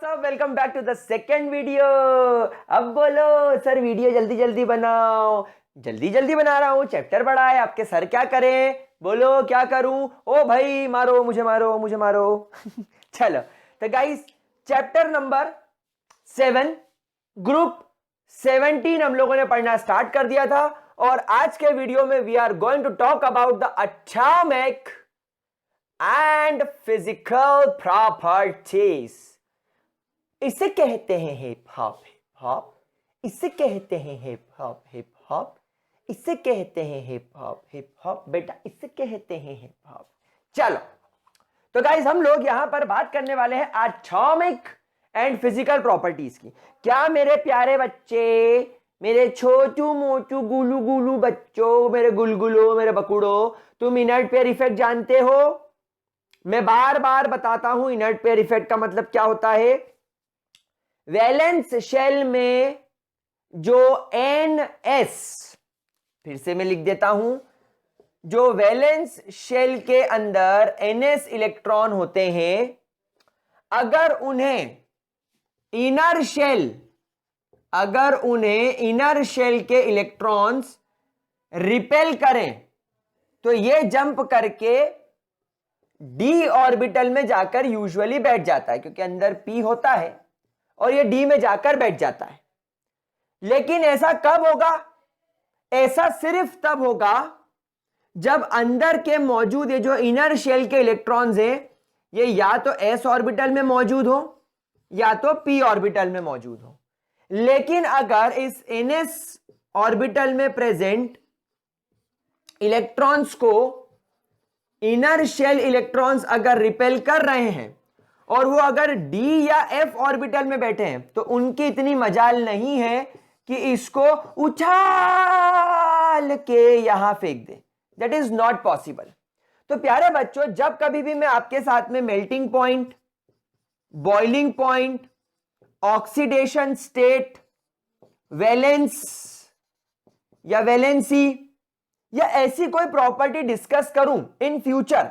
सब welcome back to the second video. अब बोलो सर वीडियो जल्दी जल्दी बनाओ। जल्दी जल्दी बना रहा हूं, चैप्टर बड़ा है, आपके सर क्या करें? बोलो क्या करूं? ओ भाई मारो मुझे, मारो मुझे, मारो। चलो तो गाइस, चैप्टर नंबर 7 ग्रुप 17 हम लोगों ने पढ़ना स्टार्ट कर दिया था और आज के वीडियो में we are going to talk about the atomic and physical properties. इसे कहते हैं हिप हॉप, हिप हॉप। इसे कहते हैं हिप हॉप, हिप हॉप। इसे कहते हैं हिप हॉप, हिप हॉप। बेटा इसे कहते हैं हिप हॉप। चलो तो गाइस, हम लोग यहां पर बात करने वाले हैं एटॉमिक एंड फिजिकल प्रॉपर्टीज की। क्या मेरे प्यारे बच्चे, मेरे छोटू मोटू गुलू गुलू बच्चों, मेरे गुलगुलो, मेरे बकुड़ो, तुम इनर्ट पेयर इफेक्ट जानते हो? मैं बार बार बताता हूं इनर्ट पेयर इफेक्ट का मतलब क्या होता है। वैलेंस शेल में जो NS, फिर से मैं लिख देता हूं, जो वैलेंस शेल के अंदर NS इलेक्ट्रॉन होते हैं, अगर उन्हें इनर शेल के इलेक्ट्रॉन्स रिपेल करें तो ये जंप करके d ऑर्बिटल में जाकर यूजुअली बैठ जाता है, क्योंकि अंदर p होता है और ये d में जाकर बैठ जाता है। लेकिन ऐसा कब होगा? ऐसा सिर्फ तब होगा जब अंदर के मौजूद ये जो इनर शेल के इलेक्ट्रॉन्स हैं, ये या तो s ऑर्बिटल में मौजूद हो या तो p ऑर्बिटल में मौजूद हो। लेकिन अगर इस ns ऑर्बिटल में प्रेजेंट इलेक्ट्रॉन्स को इनर शेल इलेक्ट्रॉन्स अगर रिपेल कर रहे हैं और वो अगर d या f ऑर्बिटल में बैठे हैं, तो उनकी इतनी मजाल नहीं है कि इसको उछाल के यहां फेंक दे। That is not possible. तो प्यारे बच्चों, जब कभी भी मैं आपके साथ में melting point, boiling point, oxidation state, valence या वैलेंसी या ऐसी कोई प्रॉपर्टी डिस्कस करूं इन फ्यूचर,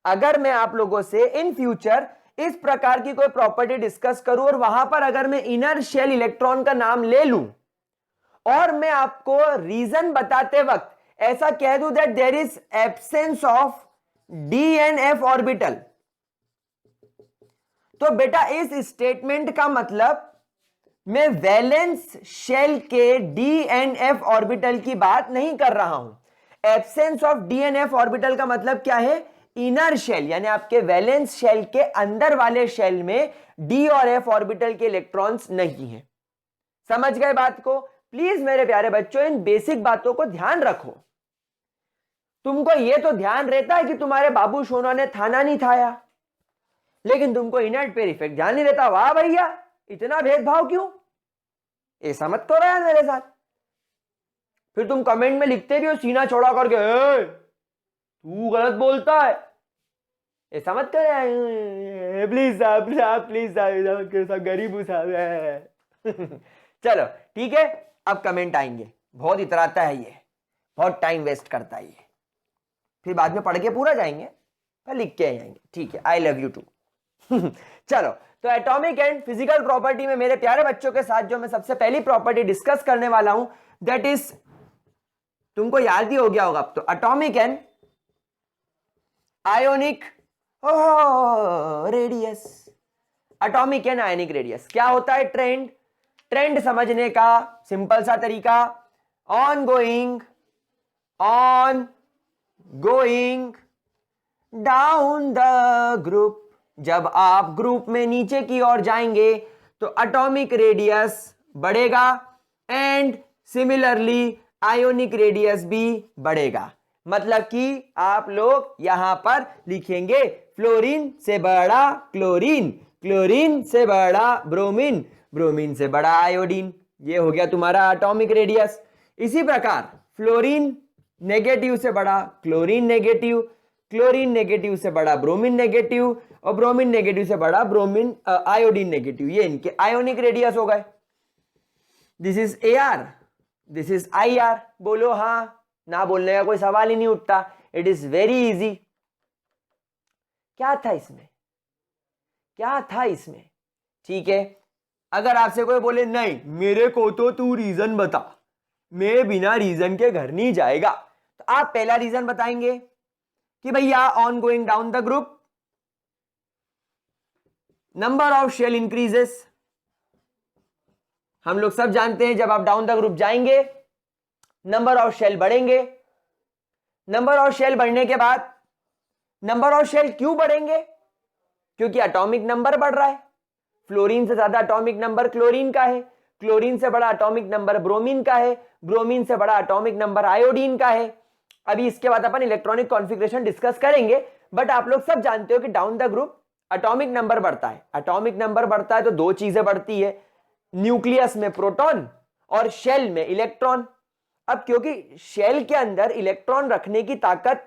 अगर मैं आप लोगों से इन फ्यूचर इस प्रकार की कोई प्रॉपर्टी डिस्कस करूं और वहां पर अगर मैं इनर शेल इलेक्ट्रॉन का नाम ले लूं और मैं आपको रीजन बताते वक्त ऐसा कह दूं that there is absence of d and f orbital, तो बेटा इस स्टेटमेंट का मतलब मैं वैलेंस शेल के d and f ऑर्बिटल की बात नहीं कर रहा हूं। Absence of d and f orbital का मतलब क्या है? इनर शेल, यानी आपके वैलेंस शेल के अंदर वाले शेल में d और f ऑर्बिटल के इलेक्ट्रॉन्स नहीं है। समझ गए बात को? प्लीज मेरे प्यारे बच्चों, इन बेसिक बातों को ध्यान रखो। तुमको यह तो ध्यान रहता है कि तुम्हारे बाबू सोना ने थाना नहीं थाया, लेकिन तुमको इनर्ट पेयर इफेक्ट ध्यान नहीं रहता। वाह भैया, इतना भेदभाव क्यों? ऐसा मत करो यार मेरे साथ। फिर तुम कमेंट में लिखते भी हो सीना चौड़ा करके, तू गलत बोलता है। ऐसा मत कर प्लीज साहब, प्लीज साहब, गरीब हूं साहब। चलो ठीक है, अब कमेंट आएंगे। बहुत इतराता है ये, बहुत टाइम वेस्ट करता है ये। फिर बाद में पढ़ के पूरा जाएंगे, फिर लिख के जाएंगे। ठीक है, आई लव यू टू। चलो तो एटॉमिक एंड फिजिकल प्रॉपर्टी में मेरे प्यारे बच्चों के साथ जो मैं सबसे पहली प्रॉपर्टी डिस्कस करने वाला हूं, दैट इज, तुमको याद ही हो गया होगा अब तो, atomic and ionic radius. Atomic and ionic radius क्या होता है? ट्रेंड समझने का सिंपल सा तरीका, on going down the group. जब आप ग्रुप में नीचे की ओर जाएंगे तो एटॉमिक रेडियस बढ़ेगा एंड सिमिलरली आयोनिक रेडियस भी बढ़ेगा। मतलब कि आप लोग यहां पर लिखेंगे फ्लोरीन से बड़ा क्लोरीन, क्लोरीन से बड़ा ब्रोमीन, ब्रोमीन से बड़ा आयोडीन। ये हो गया तुम्हारा एटॉमिक रेडियस। इसी प्रकार फ्लोरीन नेगेटिव से बड़ा क्लोरीन नेगेटिव, क्लोरीन नेगेटिव से बड़ा ब्रोमीन नेगेटिव और ब्रोमीन नेगेटिव से बड़ा ब्रोमीन आयोडीन नेगेटिव। ये इनके आयोनिक रेडियस हो गए। This is AR, this is IR। बोलो हाँ, ना बोलने का कोई सवाल ही नहीं उठता। It is very easy. क्या था इसमें? क्या था इसमें? ठीक है, अगर आपसे कोई बोले नहीं मेरे को तो तू रीजन बता, मैं बिना रीजन के घर नहीं जाएगा, तो आप पहला रीजन बताएंगे कि भैया on going down the group number of shell increases. हम लोग सब जानते हैं जब आप डाउन द ग्रुप जाएंगे नंबर ऑफ शेल बढ़ेंगे। नंबर ऑफ शेल बढ़ने के बाद नंबर ऑफ शेल क्यों बढ़ेंगे? क्योंकि एटॉमिक नंबर बढ़ रहा है। फ्लोरीन से ज्यादा एटॉमिक नंबर क्लोरीन का है, क्लोरीन से बड़ा एटॉमिक नंबर ब्रोमीन का है, ब्रोमीन से बड़ा एटॉमिक नंबर आयोडीन का है। अभी इसके बाद अपन इलेक्ट्रॉनिक कॉन्फ़िगरेशन डिस्कस करेंगे, बट आप लोग सब जानते हो कि down the group atomic number बढ़ता है। एटॉमिक नंबर बढ़ता है तो दो चीजें बढ़ती है, न्यूक्लियस में प्रोटॉन और शेल में इलेक्ट्रॉन। अब क्योंकि शेल के अंदर इलेक्ट्रॉन रखने की ताकत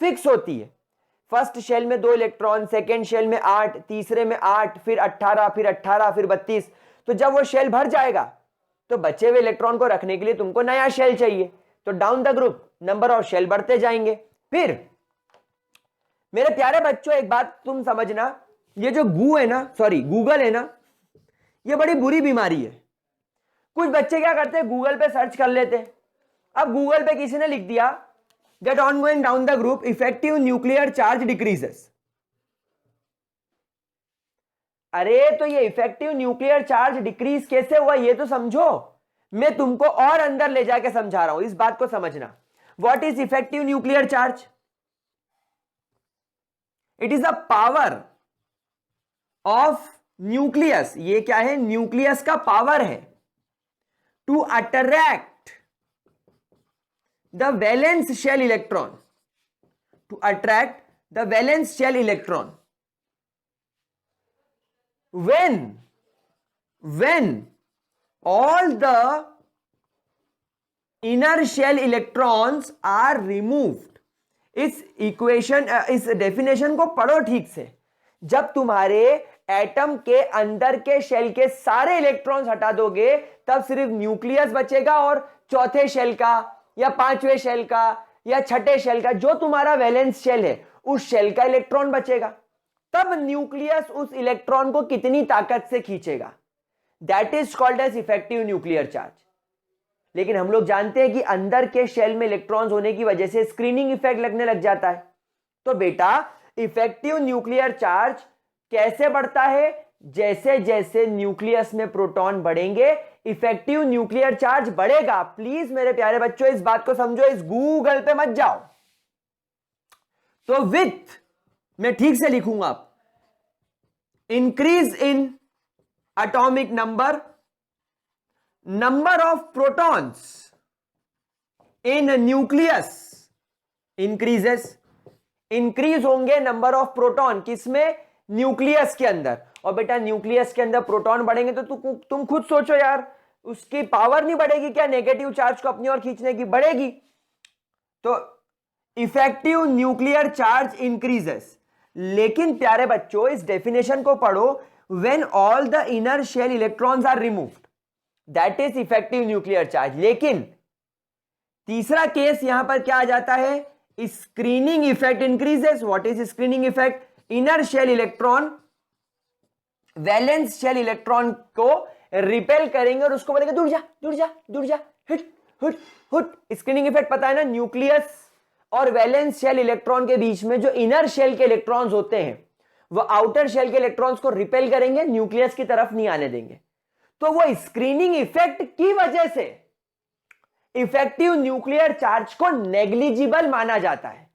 फिक्स होती है, फर्स्ट शेल में 2 इलेक्ट्रॉन, सेकेंड शेल में 8, तीसरे में 8, फिर 18, फिर 18, फिर 32। तो जब वो शेल भर जाएगा तो बचे हुए इलेक्ट्रॉन को रखने के लिए तुमको नया शेल चाहिए, तो down the group number of shell बढ़ते जाएंगे। फिर मेरे प्यारे बच्चों एक बात तुम समझना, ये जो गूगल है ना, ये बड़ी बुरी बीमारी है। कुछ बच्चे क्या करते हैं, गूगल पे सर्च कर लेते हैं। अब गूगल पे किसी ने लिख दिया that on going down the group effective nuclear charge decreases। अरे तो ये इफेक्टिव न्यूक्लियर चार्ज डिक्रीज कैसे हुआ ये तो समझो। मैं तुमको और अंदर ले जाके समझा रहा हूं, इस बात को समझना। What is effective nuclear charge? It is the power of nucleus, ये क्या है, न्यूक्लियस का पावर है, to attract the valence shell electron, to attract the valence shell electron when all the inner shell electrons are removed। इस equation, इस definition को पढ़ो ठीक से। जब तुम्हारे एटम के अंदर के शेल के सारे इलेक्ट्रॉन्स हटा दोगे तब सिर्फ न्यूक्लियस बचेगा, और चौथे शेल का या पांचवें शेल का या छठे शेल का जो तुम्हारा वैलेंस शेल है उस शेल का इलेक्ट्रॉन बचेगा। तब न्यूक्लियस उस इलेक्ट्रॉन को कितनी ताकत से खींचेगा, that is called as effective nuclear charge. लेकिन हम लोग जानते हैं कि अंदर के शेल में इलेक्ट्रॉन्स होने की वजह से स्क्रीनिंग इफेक्ट लगने लग जाता है। तो बेटा इफेक्टिव न्यूक्लियर चार्ज कैसे बढ़ता है? जैसे जैसे न्यूक्लियस में प्रोटॉन बढ़ेंगे इफेक्टिव न्यूक्लियर चार्ज बढ़ेगा। प्लीज मेरे प्यारे बच्चों इस बात को समझो, इस गूगल पे मत जाओ। तो विथ, मैं ठीक से लिखूंगा, increase in atomic number, number of protons in nucleus increases. Increase होंगे नंबर ऑफ प्रोटॉन, किसमें? न्यूक्लियस के अंदर। और बेटा न्यूक्लियस के अंदर प्रोटॉन बढ़ेंगे तो तुम खुद सोचो यार, उसकी पावर नहीं बढ़ेगी क्या नेगेटिव चार्ज को अपनी ओर खींचने की? बढ़ेगी। तो इफेक्टिव न्यूक्लियर चार्ज इंक्रीजेस। लेकिन प्यारे बच्चों इस डेफिनेशन को पढ़ो, when all the inner shell electrons are removed, that is effective nuclear charge. लेकिन तीसरा केस यहां पर क्या आ जाता है? Screening effect increases. What is screening effect? Inner shell electron valence shell electron को रिपेल करेंगे और उसको बोलेंगे दूर जा दूर जा दूर जा, हिट हिट हुट। स्क्रीनिंग इफेक्ट पता है ना, न्यूक्लियस और वैलेंस शेल इलेक्ट्रॉन के बीच में जो इनर शेल के इलेक्ट्रॉन्स होते हैं वो आउटर शेल के इलेक्ट्रॉन्स को रिपेल करेंगे, न्यूक्लियस की तरफ नहीं आने देंगे। तो वो स्क्रीनिंग इफेक्ट की वजह से इफेक्टिव न्यूक्लियर चार्ज को नेग्लिजिबल माना जाता है,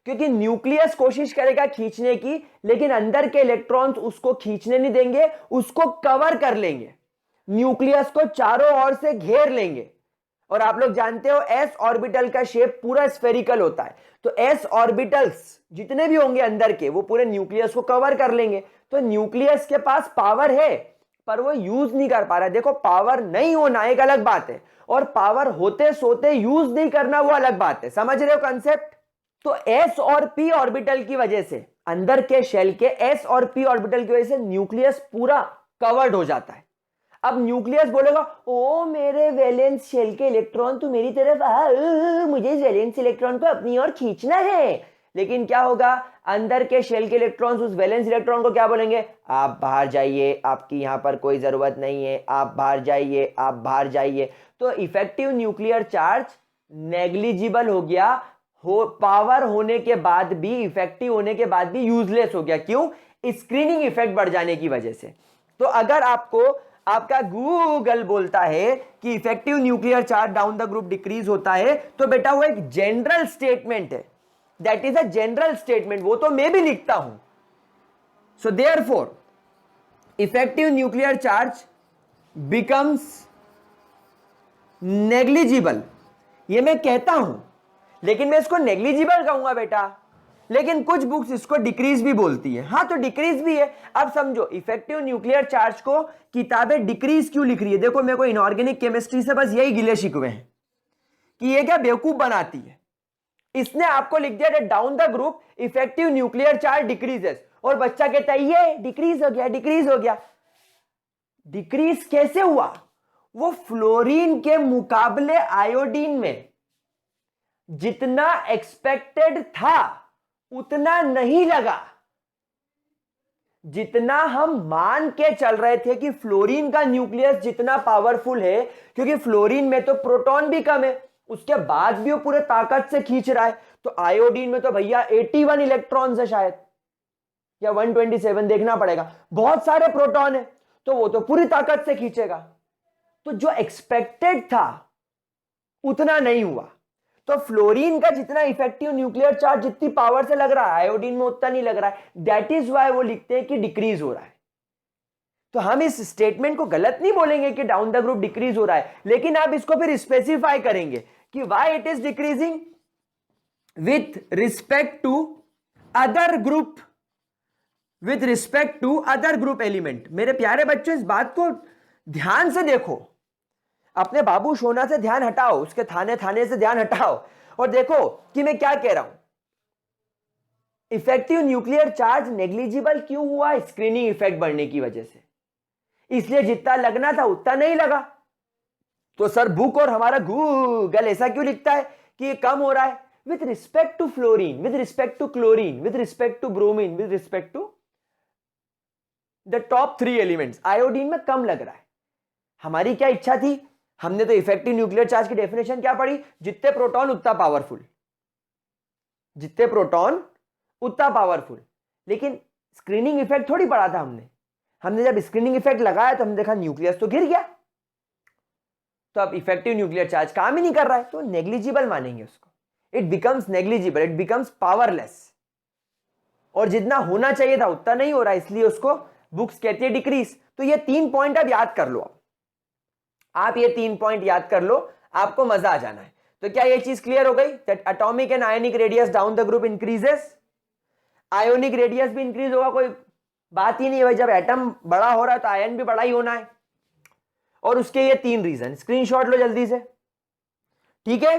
क्योंकि न्यूक्लियस कोशिश करेगा खींचने की लेकिन अंदर के इलेक्ट्रॉन्स उसको खींचने नहीं देंगे, उसको कवर कर लेंगे, न्यूक्लियस को चारों ओर से घेर लेंगे। और आप लोग जानते हो एस ऑर्बिटल का शेप पूरा स्फेरिकल होता है, तो एस ऑर्बिटल्स जितने भी होंगे अंदर के वो पूरे न्यूक्लियस को कवर कर लेंगे। तो न्यूक्लियस के पास पावर है पर वो यूज नहीं कर पा रहा है। देखो पावर नहीं होना एक अलग बात है और पावर होते सोते यूज नहीं करना वो अलग बात है। समझ रहे हो कंसेप्ट? तो एस और पी ऑर्बिटल की वजह से, अंदर के शेल के एस और पी ऑर्बिटल की वजह से न्यूक्लियस पूरा कवर्ड हो जाता है। अब न्यूक्लियस बोलेगा ओ मेरे वैलेंस शेल के इलेक्ट्रॉन तू मेरी तरफ आ, मुझे वैलेंस इलेक्ट्रॉन को अपनी ओर खींचना है। लेकिन क्या होगा, अंदर के शेल के इलेक्ट्रॉन्स उस वैलेंस इलेक्ट्रॉन को क्या बोलेंगे, आप बाहर जाइए, आपकी यहां पर कोई जरूरत नहीं है, आप बाहर जाइए, आप बाहर जाइए। तो इफेक्टिव न्यूक्लियर चार्ज नेग्लिजिबल हो गया, पावर होने के बाद भी, इफेक्टिव होने के बाद भी यूजलेस हो गया। क्यों? स्क्रीनिंग इफेक्ट बढ़ जाने की वजह से। तो अगर आपको आपका गूगल बोलता है कि effective nuclear charge down the group decrease होता है, तो बेटा वो एक जनरल स्टेटमेंट है, that is a general statement, वो तो मैं भी लिखता हूं। So therefore effective nuclear charge becomes negligible, ये मैं कहता हूं, लेकिन मैं इसको नेग्लिजिबल कहूंगा बेटा, लेकिन कुछ बुक्स इसको डिक्रीज भी बोलती है। हाँ, तो डिक्रीज भी है। अब समझो इफेक्टिव न्यूक्लियर चार्ज को किताबें डिक्रीज क्यों लिख रही है। देखो मेरे को इनऑर्गेनिक केमिस्ट्री से बस यही गिले शिकवे हैं कि ये क्या बेवकूफ बनाती है। इसने आपको लिख दिया down the group effective nuclear charge decreases, और बच्चा कहता है ये डिक्रीज हो गया, डिक्रीज हो गया। डिक्रीज कैसे हुआ? वो फ्लोरीन के मुकाबले आयोडीन में जितना एक्सपेक्टेड था उतना नहीं लगा। जितना हम मान के चल रहे थे कि फ्लोरीन का न्यूक्लियस जितना पावरफुल है, क्योंकि फ्लोरीन में तो प्रोटॉन भी कम है, उसके बाद भी वो पूरे ताकत से खींच रहा है, तो आयोडीन में तो भैया 81 इलेक्ट्रॉन्स है शायद, या 127, देखना पड़ेगा, बहुत सारे प्रोटॉन है, तो वो तो पूरी ताकत से खींचेगा। तो जो एक्सपेक्टेड था उतना नहीं हुआ। तो फ्लोरीन का जितना इफेक्टिव न्यूक्लियर चार्ज जितनी पावर से लग रहा है, आयोडीन में उतना नहीं लग रहा है। दैट इज वाई वो लिखते हैं कि डिक्रीज हो रहा है। तो हम इस स्टेटमेंट को गलत नहीं बोलेंगे कि डाउन द ग्रुप डिक्रीज हो रहा है, लेकिन आप इसको फिर स्पेसिफाई करेंगे कि why it is decreasing with respect to other group, with respect to other group element. मेरे प्यारे बच्चों, इस बात को ध्यान से देखो, अपने बाबू सोना से ध्यान हटाओ, उसके थाने थाने से ध्यान हटाओ, और देखो कि मैं क्या कह रहा हूं। इफेक्टिव न्यूक्लियर चार्ज नेग्लिजिबल क्यों हुआ? स्क्रीनिंग इफेक्ट बढ़ने की वजह से। इसलिए जितना लगना था उतना नहीं लगा। तो सर बुक और हमारा गूगल ऐसा क्यों लिखता है कि ये कम हो रहा है? With respect to fluorine, with respect to chlorine, with respect to bromine, with respect to the top 3 elements, iodine में कम लग रहा है। हमारी क्या इच्छा थी? हमने तो इफेक्टिव न्यूक्लियर चार्ज की डेफिनेशन क्या पढ़ी? जितने प्रोटॉन उतना पावरफुल, जितने प्रोटॉन उतना पावरफुल। लेकिन स्क्रीनिंग इफेक्ट थोड़ी पढ़ा था हमने जब स्क्रीनिंग इफेक्ट लगाया तो हमने देखा न्यूक्लियस तो गिर गया। तो अब इफेक्टिव न्यूक्लियर चार्ज काम ही नहीं कर रहा है, तो नेग्लिजिबल मानेंगे उसको। It becomes negligible, it becomes powerless, और जितना होना चाहिए था उतना नहीं हो रहा, इसलिए उसको बुक्स कहती है डिक्रीज। तो ये 3 पॉइंट अब याद कर लो, आप ये 3 पॉइंट याद कर लो, आपको मजा आ जाना है। तो क्या ये चीज क्लियर हो गई? That atomic and ionic radius down the group increases, ionic radius भी इंक्रीज होगा, कोई बात ही नहीं है भाई। जब एटम बड़ा हो रहा है तो आयन भी बड़ा ही होना है। और उसके ये 3 रीजन, स्क्रीनशॉट लो जल्दी से, ठीक है?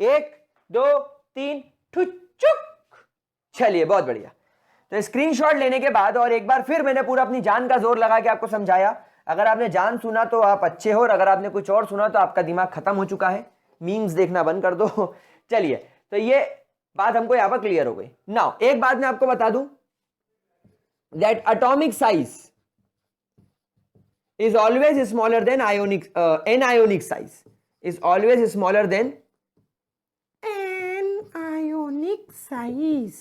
1 2 3 ठुचुक। चलिए बहुत बढ़िया। तो स्क्रीनशॉट लेने के बाद और एक बार फिर मैंने पूरा अपनी जान का जोर लगा के आपको समझाया। अगर आपने जान सुना तो आप अच्छे हो, और अगर आपने कुछ और सुना तो आपका दिमाग खत्म हो चुका है, मीम्स देखना बंद कर दो। चलिए, तो ये बात हमको यहां पर क्लियर हो गई। नाउ एक बात मैं आपको बता दूं, that atomic size is always smaller than ionic anionic size is always smaller than anionic size।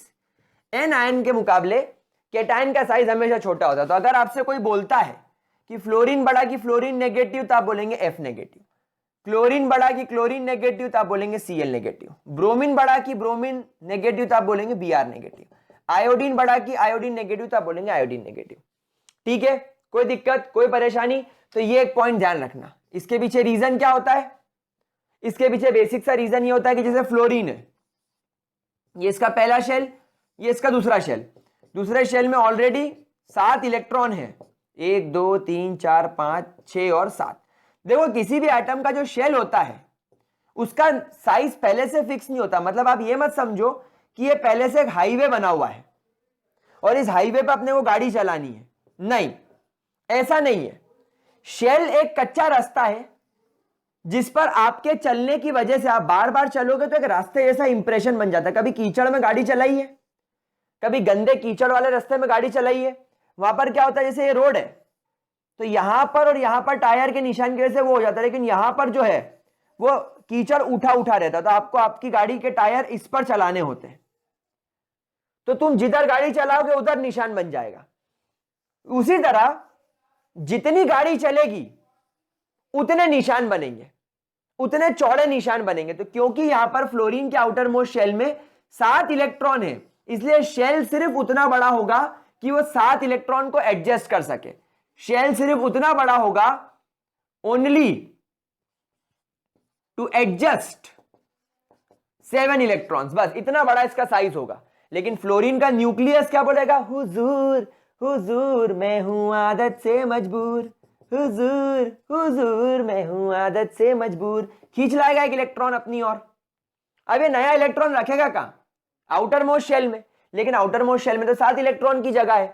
anion के मुकाबले केटायन का साइज हमेशा छोटा होता है। तो अगर आपसे कोई बोलता है कि फ्लोरीन बढ़ा कि फ्लोरीन नेगेटिव, तो आप बोलेंगे F नेगेटिव। क्लोरीन बढ़ा कि क्लोरीन नेगेटिव, तो आप बोलेंगे Cl नेगेटिव। ब्रोमीन बढ़ा कि ब्रोमीन नेगेटिव, तो आप बोलेंगे Br नेगेटिव। आयोडीन बढ़ा कि आयोडीन नेगेटिव, तो आप बोलेंगे आयोडीन नेगेटिव। ठीक है, कोई दिक्कत, कोई परेशानी? तो ये एक पॉइंट ध्यान रखना। इसके पीछे रीजन क्या होता है? इसके पीछे बेसिक सा रीजन ये होता है कि जैसे फ्लोरीन है, ये इसका पहला शेल, ये इसका दूसरा शेल, दूसरे शेल में ऑलरेडी 7 इलेक्ट्रॉन है, 1 2 3 4 5 6 और 7। देखो किसी भी एटम का जो शेल होता है उसका साइज पहले से फिक्स नहीं होता। मतलब आप ये मत समझो कि ये पहले से एक हाईवे बना हुआ है और इस हाईवे पे अपने को गाड़ी चलानी है, नहीं, ऐसा नहीं है। शेल एक कच्चा रास्ता है जिस पर आपके चलने की वजह से आप बार बार चलोगे तो एक रास्ते जैसा इंप्रेशन बन जाता है। कभी कीचड़ में गाड़ी चलाई है, कभी गंदे कीचड़ वाले रास्ते में गाड़ी चलाई है, वहां पर क्या होता है, जैसे ये रोड है तो यहां पर और यहां पर टायर के निशान की वजह से वो हो जाता है, लेकिन यहां पर जो है वो कीचड़ उठा उठा रहता है, तो आपको आपकी गाड़ी के टायर इस पर चलाने होते हैं, तो तुम जिधर गाड़ी चलाओगे उधर निशान बन जाएगा। उसी तरह जितनी गाड़ी चलेगी उतने निशान बनेंगे, उतने चौड़े निशान बनेंगे। तो क्योंकि यहां पर फ्लोरीन के आउटर मोस्ट शेल में 7 इलेक्ट्रॉन है, इसलिए शेल सिर्फ उतना बड़ा होगा कि वो 7 इलेक्ट्रॉन को एडजस्ट कर सके। शेल सिर्फ उतना बड़ा होगा ओनली टू एडजस्ट 7 इलेक्ट्रॉन्स, बस इतना बड़ा इसका साइज होगा। लेकिन फ्लोरीन का न्यूक्लियस क्या बोलेगा, हुजूर हुजूर मैं हूं आदत से मजबूर, हुजूर हुजूर मैं हूं आदत से मजबूर, खींच लाएगा एक इलेक्ट्रॉन अपनी ओर। अब ये नया इलेक्ट्रॉन रखेगा कहां, आउटर मोस्ट शेल में, लेकिन आउटर मोस्ट शेल में तो 7 इलेक्ट्रॉन की जगह है।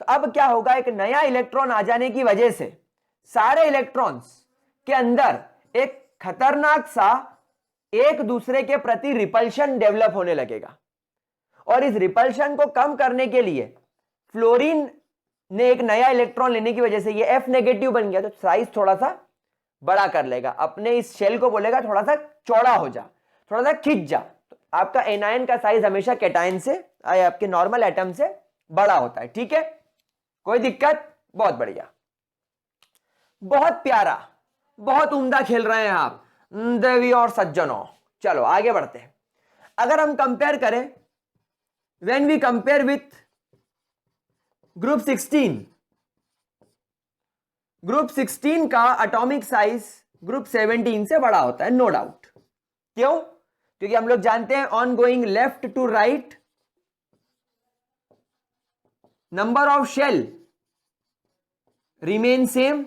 तो अब क्या होगा, एक नया इलेक्ट्रॉन आ जाने की वजह से सारे इलेक्ट्रॉन्स के अंदर एक खतरनाक सा एक दूसरे के प्रति रिपल्शन डेवलप होने लगेगा, और इस रिपल्शन को कम करने के लिए फ्लोरीन ने एक नया इलेक्ट्रॉन लेने की वजह से ये F नेगेटिव बन गया, तो साइज थोड़ा सा बड़ा कर लेगा, अपने इस शेल को बोलेगा थोड़ा सा चौड़ा हो जा, थोड़ा सा खिंच जा। तो आपका एनायन का साइज हमेशा कैटायन से आपके नॉर्मल एटम से बड़ा होता है, ठीक है, कोई दिक्कत, बहुत बढ़िया, बहुत प्यारा, बहुत उम्दा खेल रहे हैं आप देवी और सज्जनों। चलो आगे बढ़ते हैं। अगर हम कंपेयर करें, when we compare with group 16, group 16 का एटॉमिक साइज ग्रुप 17 से बड़ा होता है, नो डाउट। क्यों, क्योंकि हम लोग जानते हैं on going left to right number of shell remain same,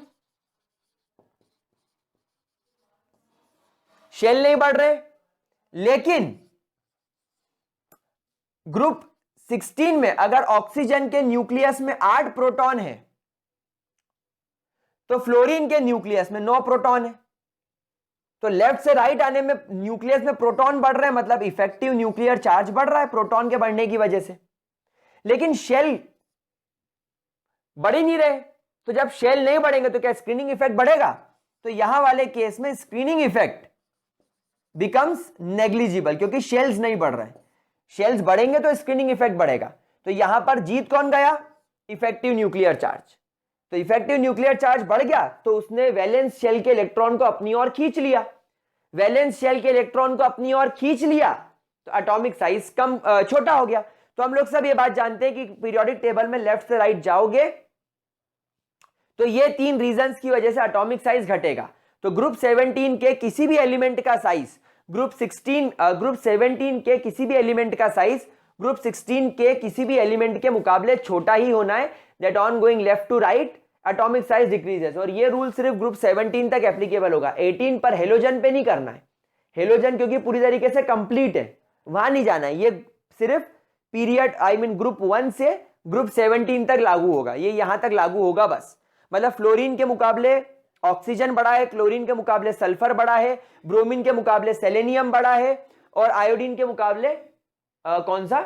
shell नहीं बढ़ रहे, लेकिन ग्रुप 16 में अगर ऑक्सीजन के न्यूक्लियस में 8 प्रोटॉन है तो फ्लोरीन के न्यूक्लियस में 9 प्रोटॉन है, तो लेफ्ट से राइट आने में न्यूक्लियस में प्रोटॉन बढ़ रहे हैं, मतलब इफेक्टिव न्यूक्लियर चार्ज बढ़ रहा है प्रोटॉन के बढ़ने की वजह से, लेकिन शेल बढ़ ही नहीं रहे। तो जब शेल नहीं बढ़ेंगे तो क्या स्क्रीनिंग इफेक्ट बढ़ेगा, तो यहां वाले केस में स्क्रीनिंग इफेक्ट बिकम्स नेग्लिजिबल, क्योंकि शेल्स नहीं बढ़ रहे हैं, शेल्स बढ़ेंगे तो स्क्रीनिंग इफेक्ट बढ़ेगा। तो यहां पर जीत कौन गया, इफेक्टिव न्यूक्लियर चार्ज। तो इफेक्टिव न्यूक्लियर चार्ज बढ़ गया तो उसने वैलेंस शेल के इलेक्ट्रॉन को अपनी ओर खींच लिया, वैलेंस शेल के इलेक्ट्रॉन को अपनी ओर खींच लिया तो एटॉमिक साइज कम छोटा हो गया। तो हम लोग सब ये बात जानते हैं कि पीरियोडिक टेबल में लेफ्ट से राइट जाओगे तो ये 3 रीजंस की वजह से एटॉमिक साइज घटेगा। तो ग्रुप 17 के किसी भी एलिमेंट का साइज ग्रुप 17 के किसी भी एलिमेंट का साइज ग्रुप 16 के किसी भी एलिमेंट के मुकाबले छोटा ही होना है, that on going left to right atomic size decreases. और ये रूल सिर्फ ग्रुप 17 तक एप्लीकेबल होगा, 18 पर हेलोजन पे नहीं करना है, हेलोजन क्योंकि पूरी तरीके से कंप्लीट है, वहां नहीं जाना है, ये सिर्फ पीरियड ग्रुप 1 से ग्रुप 17 तक लागू होगा, ये यहां तक लागू होगा बस। मतलब फ्लोरीन के मुकाबले ऑक्सीजन बड़ा है, क्लोरीन के मुकाबले सल्फर बड़ा है, ब्रोमीन के मुकाबले सेलेनियम बड़ा है, और आयोडीन के मुकाबले कौन सा,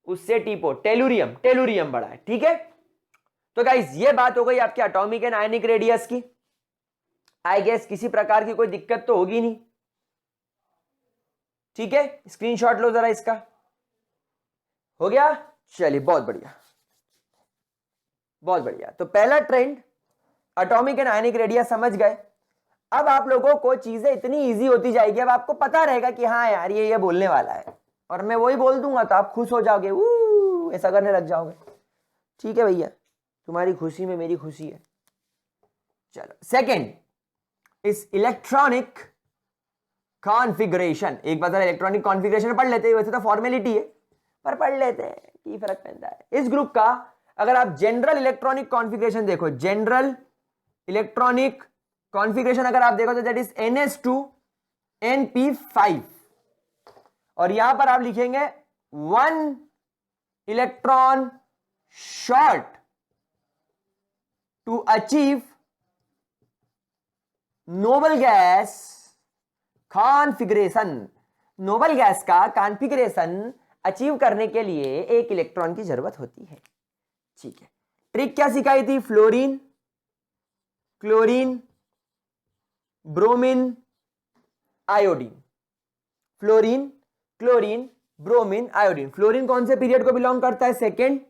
उससे टीपो टेलुरियम बड़ा है, ठीक है। तो गाइस ये बात हो गई आपके एटॉमिक एंड आयनिक रेडियस की। आई गेस किसी प्रकार की कोई दिक्कत तो होगी नहीं, ठीक है, स्क्रीनशॉट लो जरा इसका, हो गया, चलिए बहुत बढ़िया बहुत बढ़िया। तो पहला trend atomic and ionic radius समझ गए। अब आप लोगों को चीजें इतनी इजी होती जाएगी, अब आपको पता रहेगा कि हाँ यार ये बोलने वाला है, और मैं वही बोल दूंगा तो आप खुश हो जाओगे, ऐसा करने लग जाओगे, ठीक है भैया, तुम्हारी खुशी में मेरी खुशी है। चलो सेकंड, इस इलेक्ट्रॉनिक कॉन्फ़िगरेशन, एक बार जरा इलेक्ट्रॉनिक कॉन्फ़िगरेशन पढ़ लेते हैं, वैसे तो फॉर्मेलिटी है पर पढ़ लेते हैं, की फर्क पड़ता है। इस ग्रुप का अगर आप जनरल इलेक्ट्रॉनिक कॉन्फ़िगरेशन देखो, जनरल इलेक्ट्रॉनिक कॉन्फ़िगरेशन अगर आप देखो तो दैट इज NS2 NP5, और यहां पर आप लिखेंगे 1 electron short to achieve noble gas configuration, noble gas का कॉन्फ़िगरेशन अचीव करने के लिए एक इलेक्ट्रॉन की जरूरत होती है। ठीक है, ट्रिक क्या सिखाई थी? Fluorine, chlorine, bromine, iodine. Fluorine, chlorine, bromine, iodine. Fluorine कौन से पीरियड को बिलोंग करता है? सेकेंड।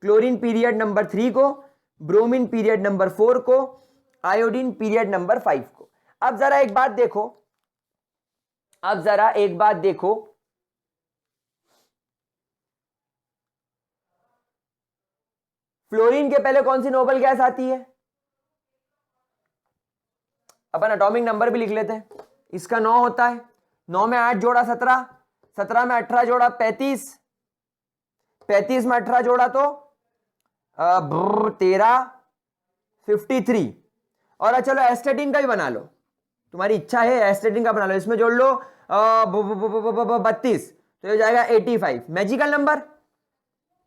क्लोरीन पीरियड नंबर 3 को, ब्रोमीन पीरियड नंबर 4 को, आयोडीन पीरियड नंबर 5 को। अब जरा एक बात देखो, अब जरा एक बात देखो, फ्लोरीन के पहले कौन सी नोबल गैस आती है? अपन एटॉमिक नंबर भी लिख लेते हैं। इसका 9 होता है, 9 में 8 जोड़ा 17, 17 में 18 जोड़ा 35, 35 में 18 जोड़ा तो 13, 53। और चलो एस्टेटिन का भी बना लो, तुम्हारी इच्छा है एस्टेटिन का बना लो, इसमें जोड़ लो 32, तो ये हो जाएगा 85। Magical number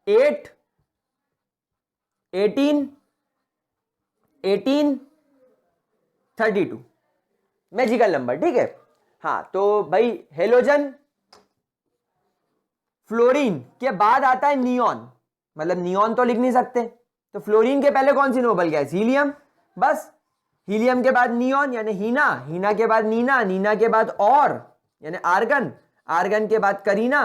8, 18, 18, 32 magical number. ठीक है, हाँ तो भाई हेलोजन, फ्लोरीन के बाद आता है नियॉन, मतलब नियॉन तो लिख नहीं सकते, तो फ्लोरीन के पहले कौन सी नोबल गैस? हीलियम। बस हीलियम के बाद नियॉन यानी हीना, हीना के बाद नीना, नीना के बाद और यानी आर्गन, आर्गन के बाद करीना,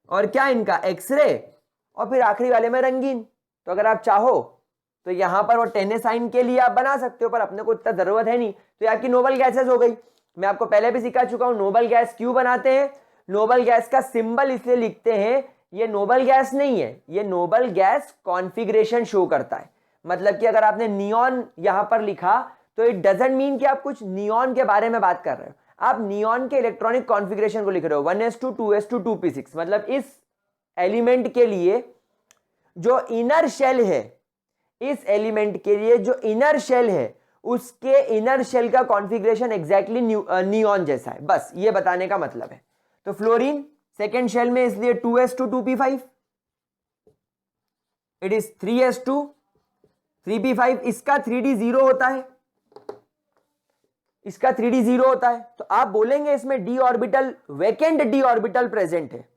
और क्या इनका एक्सरे, और फिर आखिरी वाले में रंगीन। तो अगर आप चाहो तो यहां पर वो टेनेसाइन के लिए आप बना सकते हो, पर अपने को इतना जरूरत है नहीं। तो आपकी नोबल गैसेस हो गई। मैं आपको पहले भी सिखा चुका हूं नोबल गैस क्यों बनाते हैं। नोबल गैस का सिंबल इसलिए लिखते हैं, ये नोबल गैस नहीं है, ये नोबल गैस कॉन्फ़िगरेशन शो करता है। मतलब कि अगर आपने नियॉन यहां पर लिखा तो इट डजंट मीन कि आप कुछ नियॉन के बारे में बात कर रहे हो, आप नियॉन के इलेक्ट्रॉनिक कॉन्फ़िगरेशन को लिख रहे हो, 1s2 2s2 2p6। मतलब इस एलिमेंट के लिए जो इनर शेल है, इस एलिमेंट के लिए जो इनर शेल है, उसके इनर शेल का कॉन्फ़िगरेशन एग्जैक्टली नियॉन जैसा है, बस ये बताने का मतलब है। तो फ्लोरीन सेकेंड शेल में इसलिए 2s2 2p5, it is 3s2 3p5। इसका 3d 0 होता है, इसका 3d 0 होता है, तो आप बोलेंगे इसमें d orbital, vacant d orbital present है।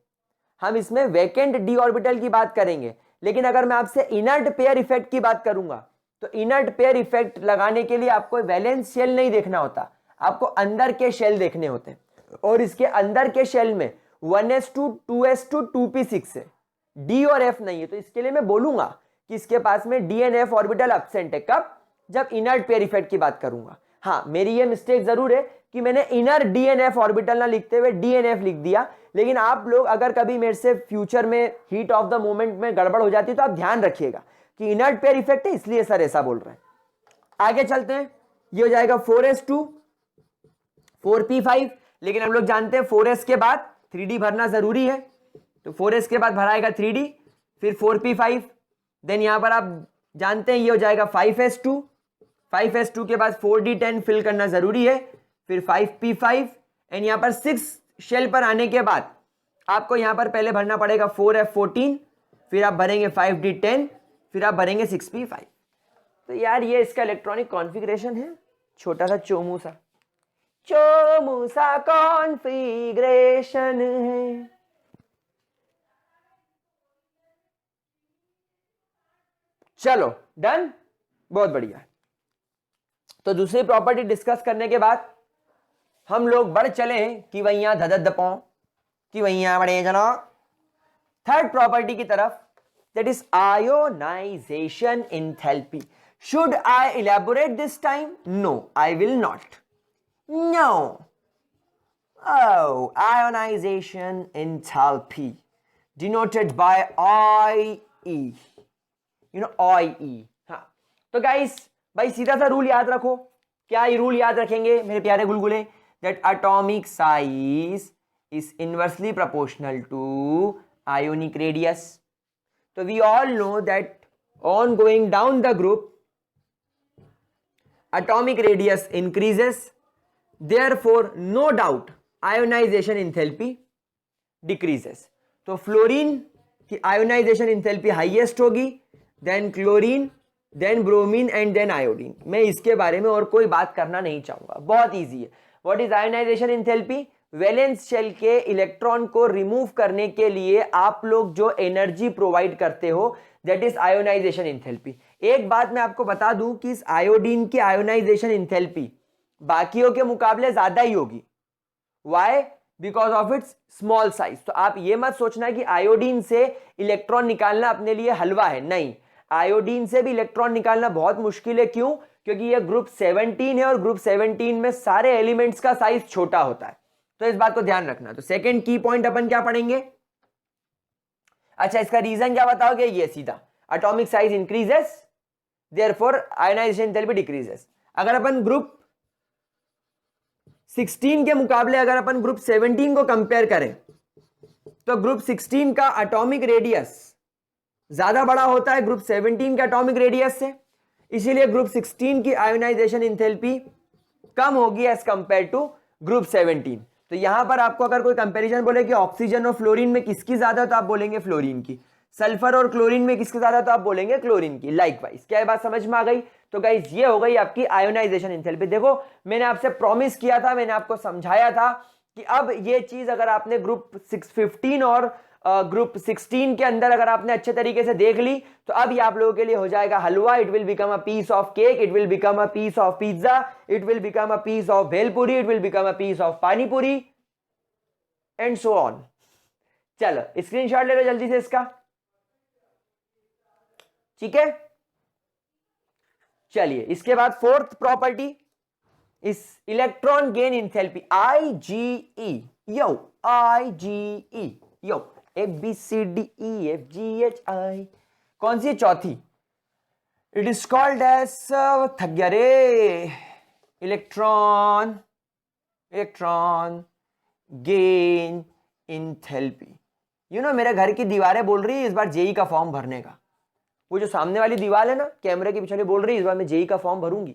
हम इसमें वैकेंट d ऑर्बिटल की बात करेंगे, लेकिन अगर मैं आपसे इनर्ट पेयर इफेक्ट की बात करूंगा तो इनर्ट पेयर इफेक्ट लगाने के लिए आपको वैलेंस शेल नहीं देखना होता, आपको अंदर के शेल देखने होते हैं। और इसके अंदर के शेल में 1s2 2s2 2p6 है, d और f नहीं है, तो इसके लिए मैं बोलूंगा कि इसके पास में d and f orbital absent है। कब? जब इनर्ट पेयर इफेक्ट की बात करूंगा। हाँ, मेरी ये मिस्टेक जरूर है कि मैंने inner d and f orbital ना लिखते हुए डी एन एफ लिख दिया, लेकिन आप लोग अगर कभी मेरे से फ्यूचर में हीट ऑफ द मोमेंट में गड़बड़ हो जाती है तो आप ध्यान रखिएगा कि इनर्ट पेयर इफेक्ट है, इसलिए सर ऐसा बोल रहे हैं। आगे चलते हैं, ये हो जाएगा 4s2 4p5, लेकिन हम लोग जानते हैं 4s के बाद 3d भरना जरूरी है, तो 4s के बाद भराएगा 3d, फिर 4p5, देन यहां पर आप जानते हैं ये हो जाएगा 5s2, 5s2 के बाद 4d10 फिल करना जरूरी है, फिर 5p5, एंड यहां पर 6 शेल पर आने के बाद आपको यहां पर पहले भरना पड़ेगा 4f14, फिर आप भरेंगे 5d10, फिर आप भरेंगे 6p5। तो यार ये इसका इलेक्ट्रॉनिक कॉन्फ़िगरेशन है, छोटा सा चोमू सा कॉन्फ़िगरेशन है। चलो डन, बहुत बढ़िया। तो दूसरी प्रॉपर्टी डिस्कस करने के बाद हम लोग बढ़ चले कि वहिया धदद पौ कि वहिया बड़े चलो थर्ड प्रॉपर्टी की तरफ, that is ionization enthalpy. Should I elaborate this time? No, I will not. No. Oh, ionization enthalpy denoted by IE, you know, IE। हाँ, तो गाइस भाई सीधा सा रूल याद रखो। क्या ये रूल याद रखेंगे मेरे प्यारे गुलगुले? That atomic size is inversely proportional to ionic radius. तो we all know that on going down the group atomic radius increases, therefore no doubt ionization enthalpy decreases। तो फ्लोरीन की ionization enthalpy हाईएस्ट होगी, then chlorine, then bromine and then iodine. मैं इसके बारे में और कोई बात करना नहीं चाहूंगा, बहुत इजी है। What is ionization enthalpy? Valence shell के इलेक्ट्रॉन को रिमूव करने के लिए आप लोग जो एनर्जी प्रोवाइड करते हो, दैट इज आयोनाइजेशन एंथैल्पी। एक बात मैं आपको बता दूं कि इस आयोडीन की आयोनाइजेशन एंथैल्पी बाकियों के मुकाबले ज्यादा ही होगी। Why? Because of its small size. तो आप ये मत सोचना कि आयोडीन से इलेक्ट्रॉन निकालना अपने लिए हलवा है, नहीं, आयोडीन से भी इलेक्ट्रॉन निकालना बहुत मुश्किल है। क्यों? क्योंकि ये ग्रुप 17 है और ग्रुप 17 में सारे एलिमेंट्स का साइज छोटा होता है, तो इस बात को ध्यान रखना। तो सेकंड की पॉइंट अपन क्या पढ़ेंगे? अच्छा, इसका रीजन क्या बताओगे? ये सीधा, atomic size increases therefore ionisation enthalpy decreases. अगर अपन ग्रुप 16 के मुकाबले अगर अपन ग्रुप 17 को कंपेयर करें तो ग्रुप 16 का एटॉमिक रेडियस ज्यादा बड़ा होता है ग्रुप 17 के एटॉमिक रेडियस से, इसीलिए ग्रुप 16 की आयोनाइजेशन एंथैल्पी कम होगी एज कंपेयर टू ग्रुप 17। तो यहां पर आपको अगर कोई कंपैरिजन बोले कि ऑक्सीजन और फ्लोरीन में किसकी ज्यादा, तो आप बोलेंगे फ्लोरीन की। सल्फर और क्लोरीन में किसकी ज्यादा, तो आप बोलेंगे क्लोरीन की। लाइकवाइज। क्या बात समझ में आ गई? तो गाइस ये हो गई आपकी आयोनाइजेशन एंथैल्पी। देखो मैंने आपसे प्रॉमिस किया था, मैंने आपको समझाया था कि अब ये चीज अगर आपने ग्रुप 615 और ग्रुप 16 के अंदर अगर आपने अच्छे तरीके से देख ली तो अब ये आप लोगों के लिए हो जाएगा हलवा। It will become a piece of cake, it will become a piece of pizza, it will become a piece of bhelpuri, it will become a piece of panipuri and so on. चलो स्क्रीनशॉट ले लो जल्दी से इसका, ठीक है। चलिए इसके बाद फोर्थ प्रॉपर्टी इस इलेक्ट्रॉन गेन एंथैल्पी, IgE। यो IgE, यो ABCDEFGHI। कौन सी? चौथी। इट इज कॉल्ड एज, थक गया रे, electron gain enthalpy. You know मेरे घर की दीवारें बोल रही है इस बार जेई का फॉर्म भरने का। वो जो सामने वाली दीवार है ना कैमरे के पीछे, बोल रही है इस बार मैं जेई का फॉर्म भरूंगी,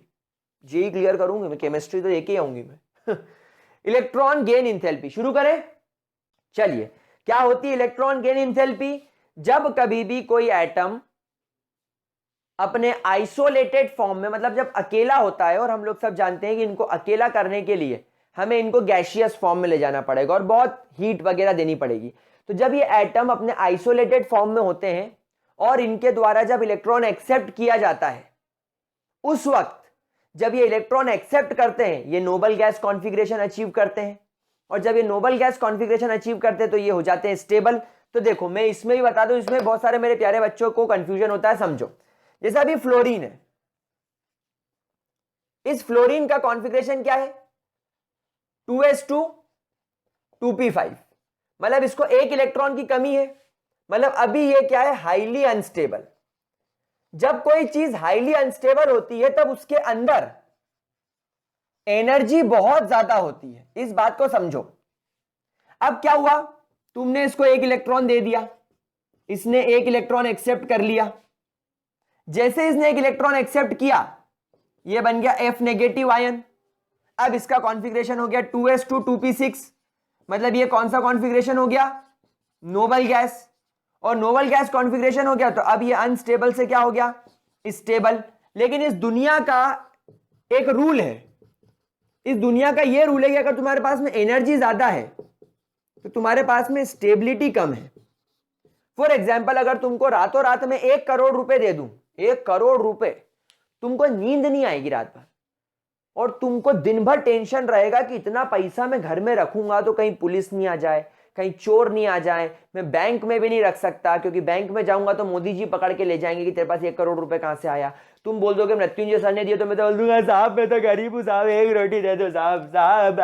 जेई क्लियर करूंगी मैं, केमिस्ट्री तो लेके आऊंगी मैं। इलेक्ट्रॉन गेन एंथैल्पी शुरू करें। चलिए क्या होती है इलेक्ट्रॉन गेन एंथैल्पी? जब कभी भी कोई एटम अपने आइसोलेटेड फॉर्म में, मतलब जब अकेला होता है, और हम लोग सब जानते हैं कि इनको अकेला करने के लिए हमें इनको गैसियस फॉर्म में ले जाना पड़ेगा और बहुत हीट वगैरह देनी पड़ेगी। तो जब ये एटम अपने आइसोलेटेड फॉर्म में होते हैं और इनके द्वारा जब इलेक्ट्रॉन एक्सेप्ट किया जाता है, उस वक्त जब ये इलेक्ट्रॉन एक्सेप्ट करते हैं ये नोबल गैस कॉन्फ़िगरेशन अचीव करते हैं, और जब ये नोबल गैस कॉन्फ़िगरेशन अचीव करते हैं तो ये हो जाते हैं स्टेबल। तो देखो मैं इसमें भी बता दूं, इसमें बहुत सारे मेरे प्यारे बच्चों को कंफ्यूजन होता है, समझो। जैसे अभी फ्लोरीन है, इस फ्लोरीन का कॉन्फ़िगरेशन क्या है? 2s2 2p5, मतलब इसको एक इलेक्ट्रॉन की कमी है, मतलब अभी ये क्या है? Highly unstable. जब कोई चीज हाईली अनस्टेबल होती है तब उसके अंदर एनर्जी बहुत ज्यादा होती है, इस बात को समझो। अब क्या हुआ? तुमने इसको एक इलेक्ट्रॉन दे दिया, इसने एक इलेक्ट्रॉन एक्सेप्ट कर लिया। जैसे इसने एक इलेक्ट्रॉन एक्सेप्ट किया ये बन गया F नेगेटिव आयन। अब इसका कॉन्फ़िगरेशन हो गया 2s2 2p6, मतलब ये कौन सा कॉन्फ़िगरेशन हो गया? Noble gas. और नोबल गैस कॉन्फ़िगरेशन हो गया तो अब ये अनस्टेबल से क्या हो गया? स्टेबल। लेकिन इस दुनिया का एक रूल है, इस दुनिया का ये रूल है कि अगर तुम्हारे पास में एनर्जी ज्यादा है तो तुम्हारे पास में स्टेबिलिटी कम है। फॉर एग्जाम्पल अगर तुमको रातों रात में 1 करोड़ रुपए दे दूं, 1 करोड़ रुपए, तुमको नींद नहीं आएगी रात भर, और तुमको दिन भर टेंशन रहेगा कि इतना पैसा मैं घर में रखूंगा तो कहीं पुलिस नहीं आ जाए, कहीं चोर नहीं आ जाए, मैं बैंक में भी नहीं रख सकता क्योंकि बैंक में जाऊंगा तो मोदी जी पकड़ के ले जाएंगे कि तेरे पास 1 करोड़ रुपए कहां से आया। तुम बोल दोगे मृत्युंजय सर ने दिया, तो मैं तो बोल दूंगा साहब मैं तो गरीब हूं साहब, 1 रोटी दे दो साहब साहब,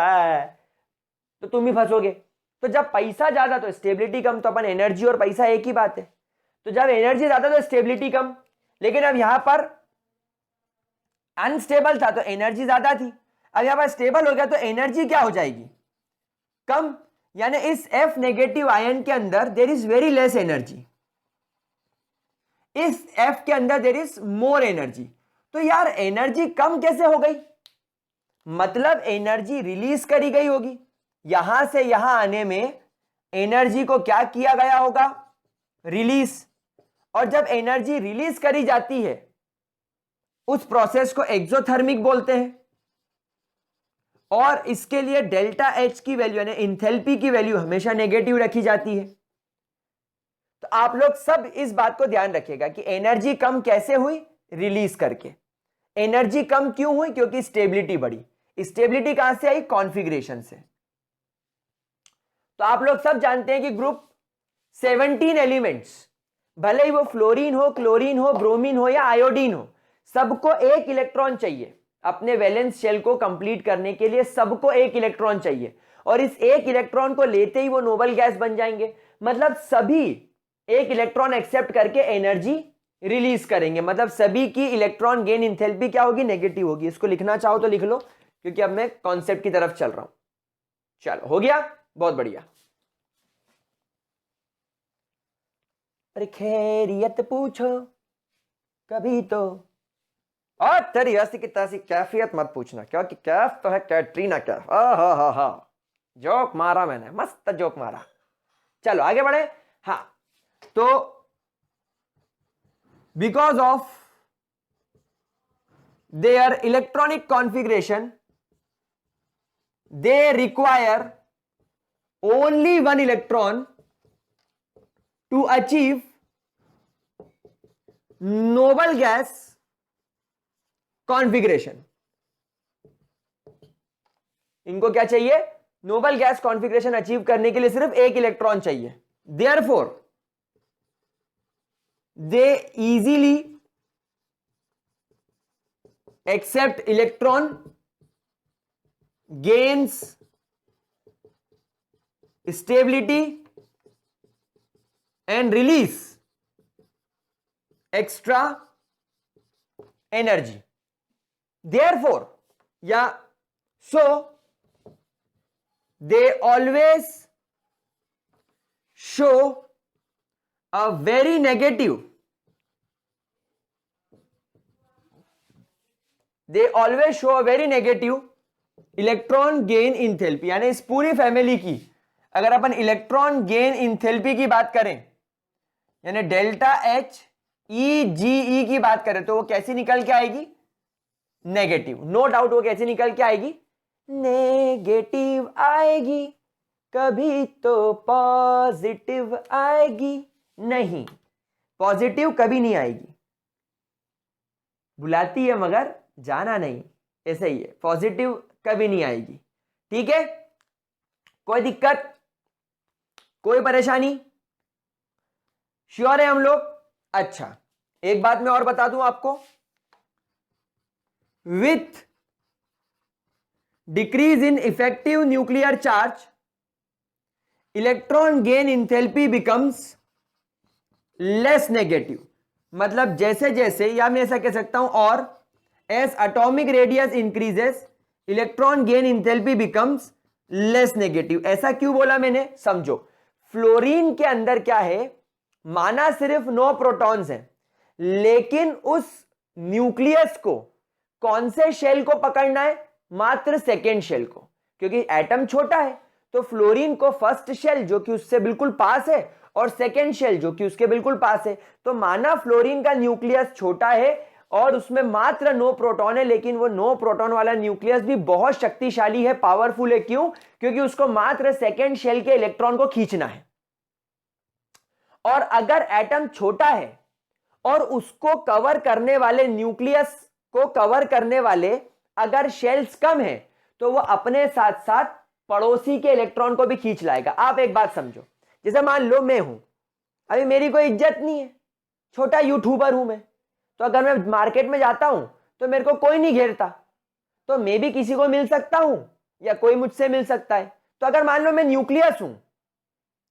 तो तुम ही फंसोगे। तो जब पैसा ज्यादा तो स्टेबिलिटी कम, तो अपन एनर्जी और पैसा एक ही बात है। तो जब एनर्जी ज्यादा तो स्टेबिलिटी कम, लेकिन अब यहां पर अनस्टेबल था तो एनर्जी ज्यादा थी, अब यहां पर स्टेबल हो गया तो एनर्जी क्या हो जाएगी? कम। यानी इस F नेगेटिव आयन के अंदर there is very less energy, इस F के अंदर देयर इज मोर एनर्जी। तो यार एनर्जी कम कैसे हो गई? मतलब एनर्जी रिलीज करी गई होगी, यहां से यहां आने में एनर्जी को क्या किया गया होगा? रिलीज। और जब एनर्जी रिलीज करी जाती है उस प्रोसेस को एक्सोथर्मिक बोलते हैं, और इसके लिए डेल्टा एच की वैल्यू यानी इंथैल्पी की वैल्यू हमेशा नेगेटिव रखी जाती है। तो आप लोग सब इस बात को ध्यान रखिएगा कि एनर्जी कम कैसे हुई, रिलीज करके। एनर्जी कम क्यों हुई, क्योंकि स्टेबिलिटी बढ़ी। स्टेबिलिटी कहां से आई, कॉन्फ़िगरेशन से। तो आप लोग सब जानते हैं कि ग्रुप 17 एलिमेंट्स, भले ही वो फ्लोरीन हो, क्लोरीन हो, ब्रोमीन हो या आयोडीन हो, सबको एक इलेक्ट्रॉन चाहिए अपने वैलेंस शेल को कंप्लीट करने के लिए। सबको एक इलेक्ट्रॉन चाहिए, और इस एक इलेक्ट्रॉन को लेते ही वो नोबल गैस बन जाएंगे। मतलब सभी एक इलेक्ट्रॉन एक्सेप्ट करके एनर्जी रिलीज करेंगे। मतलब सभी की इलेक्ट्रॉन गेन इंथैल्पी क्या होगी, नेगेटिव होगी। इसको लिखना चाहो तो लिख लो, क्योंकि अब मैं कॉन्सेप्ट की तरफ चल रहा हूं। चलो, हो गया, बहुत बढ़िया। अरे खैरियत पूछो कभी तो, और तेरी ऐसी की तैसी कैफियत मत पूछना, क्योंकि कैफ तो है कैटरीना कैफ। हा, जोक मारा मैंने, मस्त जोक मारा। चलो आगे बढ़े। हाँ, तो because of their electronic configuration they require only one electron to achieve noble gas configuration। इनको क्या चाहिए, नोबल गैस कॉन्फ़िगरेशन अचीव करने के लिए सिर्फ एक इलेक्ट्रॉन चाहिए। therefore they easily accept electron gains stability and release extra energy। therefore या so they always show a very negative, they always show a very negative electron gain enthalpy. यानी इस पूरी फैमिली की अगर अपन इलेक्ट्रॉन गेन इंथैल्पी की बात करें, यानी डेल्टा एच ई जी ई की बात करें, तो वो कैसी निकल के आएगी, नेगेटिव। नो डाउट वो कैसी निकल के आएगी, नेगेटिव आएगी। कभी तो पॉजिटिव आएगी, नहीं, पॉजिटिव कभी नहीं आएगी। बुलाती है मगर जाना नहीं, ऐसे ही है, पॉजिटिव कभी नहीं आएगी। ठीक है, कोई दिक्कत, कोई परेशानी, श्योर है हम लोग। अच्छा, एक बात मैं और बता दूं आपको, with decrease in effective nuclear charge electron gain enthalpy becomes less negative. मतलब जैसे जैसे, या मैं ऐसा कह सकता हूं, और as atomic radius increases electron gain enthalpy becomes less negative. ऐसा क्यों बोला मैंने, समझो। फ्लोरीन के अंदर क्या है, माना सिर्फ 9 प्रोटॉन्स हैं, लेकिन उस न्यूक्लियस को कौन से शेल को पकड़ना है, मात्र सेकेंड शेल को, क्योंकि एटम छोटा है। तो फ्लोरीन को फर्स्ट शेल जो कि उससे बिल्कुल पास है, और सेकेंड शेल जो कि उसके बिल्कुल पास है। तो माना फ्लोरीन का न्यूक्लियस छोटा है और उसमें मात्र 9 प्रोटॉन है, लेकिन वो 9 प्रोटॉन वाला न्यूक्लियस भी बहुत शक्तिशाली है, पावरफुल है। क्यों, क्योंकि उसको मात्र सेकेंड शेल के इलेक्ट्रॉन को खींचना है। और अगर एटम छोटा है और उसको कवर करने वाले, न्यूक्लियस को कवर करने वाले अगर शेल्स कम है, तो वो अपने साथ साथ पड़ोसी के इलेक्ट्रॉन को भी खींच लाएगा। आप एक बात समझो, जैसे मान लो मैं हूं, अभी मेरी कोई इज्जत नहीं है, छोटा यूट्यूबर हूं मैं, तो अगर मैं मार्केट में जाता हूं तो मेरे को कोई नहीं घेरता, तो मैं भी किसी को मिल सकता हूं या कोई मुझसे मिल सकता है। तो अगर मान लो मैं न्यूक्लियस हूं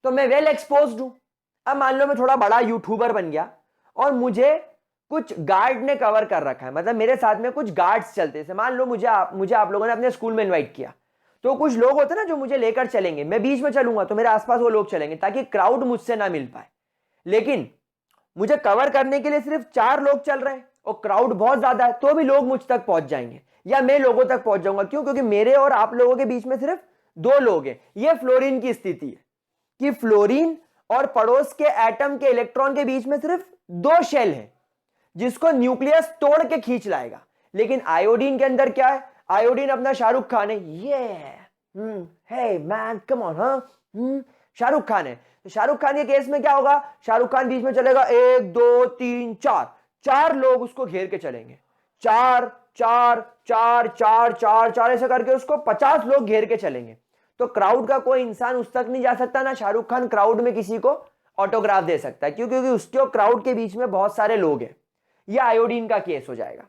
तो मैं वेल एक्सपोज्ड हूं। अब मान लो मैं थोड़ा बड़ा यूट्यूबर बन गया और मुझे कुछ गार्ड ने कवर कर रखा है, मतलब मेरे साथ में कुछ गार्ड्स चलते हैं। मान लो मुझे आप लोगों ने अपने स्कूल में इन्वाइट किया, तो कुछ लोग होते हैं ना जो मुझे लेकर चलेंगे, मैं बीच में चलूंगा तो मेरे आसपास वो लोग चलेंगे ताकि क्राउड मुझसे ना मिल पाए। लेकिन मुझे कवर करने के लिए सिर्फ 4 लोग चल रहे हैं और क्राउड बहुत ज्यादा है, तो भी लोग मुझ तक पहुंच जाएंगे या मैं लोगों तक पहुंच जाऊंगा। क्यों, क्योंकि मेरे और आप लोगों के बीच में सिर्फ 2 लोग हैं। यह फ्लोरीन की स्थिति है कि फ्लोरीन और पड़ोस के एटम के इलेक्ट्रॉन के बीच में सिर्फ 2 शेल है। जिसको न्यूक्लियस तोड़ के खींच लाएगा। लेकिन आयोडीन के अंदर क्या है, आयोडीन अपना शाहरुख खान है, हे मैन कम ऑन, हाँ शाहरुख खान है। तो शाहरुख खान के केस में क्या होगा, शाहरुख खान बीच में चलेगा, 1 2 3 4, 4 लोग उसको घेर के चलेंगे, 4 4 4 4 4 4 ऐसे करके उसको 50 लोग घेर के चलेंगे। तो क्राउड का कोई इंसान उस तक नहीं जा सकता, ना शाहरुख खान क्राउड में किसी को ऑटोग्राफ दे सकता है, क्योंकि उसके क्राउड के बीच में बहुत सारे लोग हैं। यह आयोडीन का केस हो जाएगा।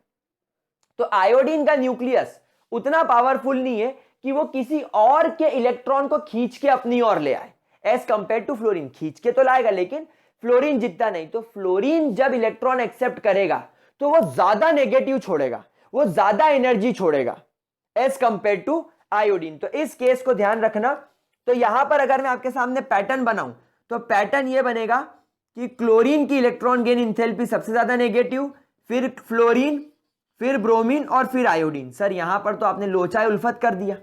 तो आयोडीन का न्यूक्लियस उतना पावरफुल नहीं है कि वो किसी और के इलेक्ट्रॉन को खींच के अपनी ओर ले आए, एज कंपेयर टू फ्लोरीन। खींच के तो लाएगा लेकिन फ्लोरीन जितना नहीं। तो फ्लोरीन जब इलेक्ट्रॉन एक्सेप्ट करेगा तो वो ज्यादा नेगेटिव छोड़ेगा, वो ज्यादा एनर्जी छोड़ेगा एज कंपेयर टू आयोडीन। तो इस केस को ध्यान रखना। तो यहां पर अगर मैं आपके सामने पैटर्न बनाऊं तो पैटर्न ये बनेगा कि क्लोरीन की इलेक्ट्रॉन गेन इंथैल्पी सबसे ज्यादा नेगेटिव, फिर फ्लोरीन, फिर ब्रोमीन और फिर आयोडीन। सर यहां पर तो आपने लोचा उल्फत कर दिया,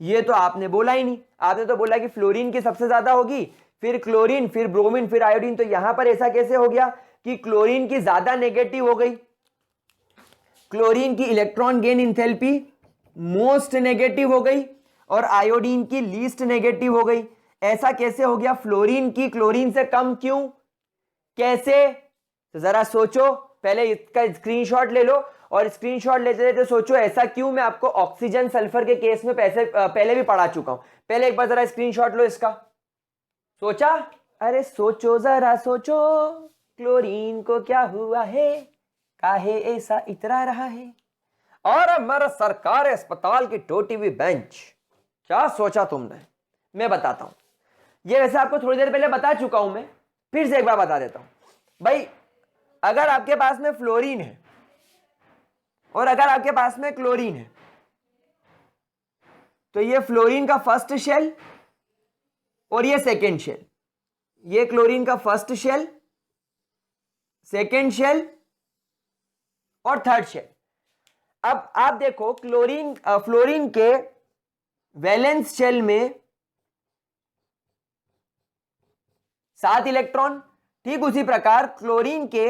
ये तो आपने बोला ही नहीं। आपने तो बोला कि फ्लोरीन की सबसे ज्यादा होगी, फिर क्लोरीन, फिर ब्रोमीन, फिर आयोडीन। तो यहां पर ऐसा कैसे हो गया कि क्लोरीन की ज्यादा नेगेटिव हो गई, क्लोरीन की electron gain enthalpy most negative हो गई और आयोडीन की लीस्ट नेगेटिव हो गई। ऐसा कैसे हो गया, फ्लोरीन की क्लोरीन से कम क्यों, कैसे? तो जरा सोचो, पहले इसका स्क्रीनशॉट ले लो और स्क्रीनशॉट लेते लेते सोचो ऐसा क्यों। मैं आपको ऑक्सीजन सल्फर के केस में पहले भी पढ़ा चुका हूं। पहले एक बार जरा स्क्रीनशॉट लो इसका। सोचा? अरे सोचो जरा सोचो, क्लोरीन को क्या हुआ है, काहे ऐसा इतरा रहा है। और हमारा सरकारी अस्पताल की टोटी हुई बेंच, क्या सोचा तुमने? मैं बताता हूं। ये वैसे आपको थोड़ी देर पहले बता चुका हूं, मैं फिर से एक बार बता देता हूं। भाई अगर आपके पास में फ्लोरीन है और अगर आपके पास में क्लोरीन है, तो ये फ्लोरीन का फर्स्ट शेल और ये सेकेंड शेल, ये क्लोरीन का फर्स्ट शेल, सेकेंड शेल और थर्ड शेल। अब आप देखो फ्लोरीन के वैलेंस शेल में 7 इलेक्ट्रॉन, ठीक उसी प्रकार क्लोरीन के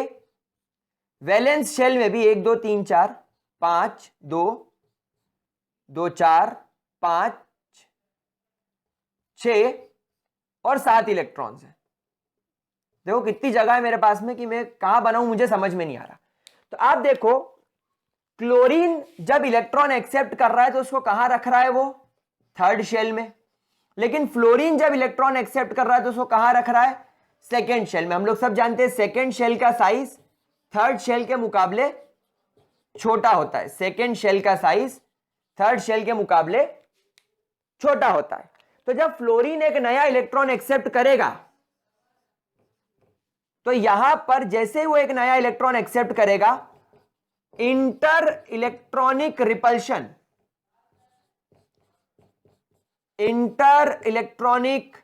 वैलेंस शेल में भी 1 2 3 4 5 2 2 4 5 6 और 7 इलेक्ट्रॉन्स है। देखो कितनी जगह है मेरे पास में कि मैं कहां बनाऊं, मुझे समझ में नहीं आ रहा। तो आप देखो क्लोरीन जब इलेक्ट्रॉन एक्सेप्ट कर रहा है तो उसको कहां रख रहा है, वो थर्ड शेल में। लेकिन फ्लोरीन जब इलेक्ट्रॉन एक्सेप्ट कर रहा है तो उसको कहां रख रहा है, सेकेंड शेल में। हम लोग सब जानते हैं सेकेंड शेल का साइज थर्ड शेल के मुकाबले छोटा होता है। सेकेंड शेल का साइज थर्ड शेल के मुकाबले छोटा होता है। तो जब फ्लोरीन एक नया इलेक्ट्रॉन एक्सेप्ट करेगा तो यहां पर जैसे ही वो एक नया इलेक्ट्रॉन एक्सेप्ट करेगा, inter electronic repulsion, inter electronic